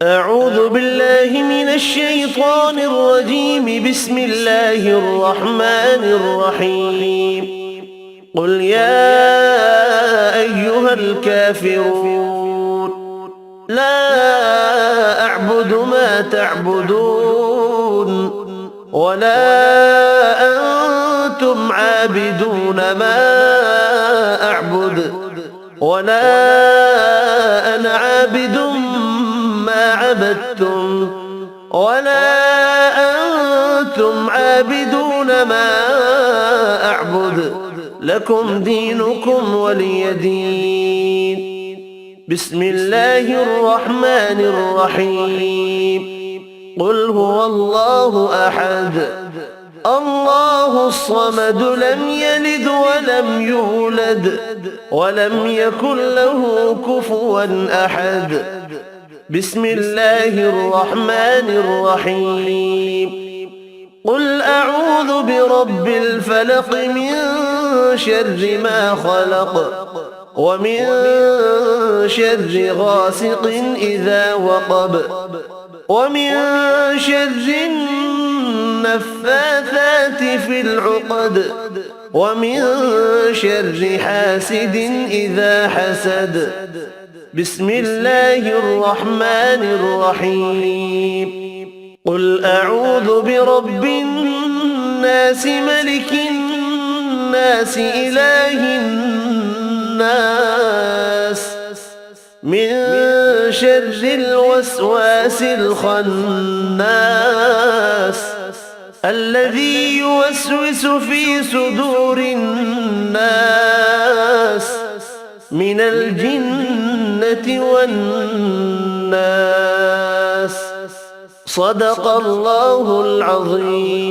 أعوذ بالله من الشيطان الرجيم. بسم الله الرحمن الرحيم. قل يا أيها الكافرون لا أعبد ما تعبدون ولا أنتم عابدون ما أعبد ولا أنا عابد ما عبدتم ولا أنتم عابدون ما أعبد لكم دينكم ولي دين. بسم الله الرحمن الرحيم. قل هو الله أحد الله الصمد لم يلد ولم يولد ولم يكن له كفوا أحد. بسم الله الرحمن الرحيم. قل أعوذ برب الفلق من شر ما خلق ومن شر غاسق إذا وقب ومن شر النفاثات في العقد ومن شر حاسد إذا حسد. بسم الله الرحمن الرحيم. قل أعوذ برب الناس ملك الناس إله الناس من شر الوسواس الخناس الذي يوسوس في صدور الناس من الجنة والناس. صدق الله العظيم.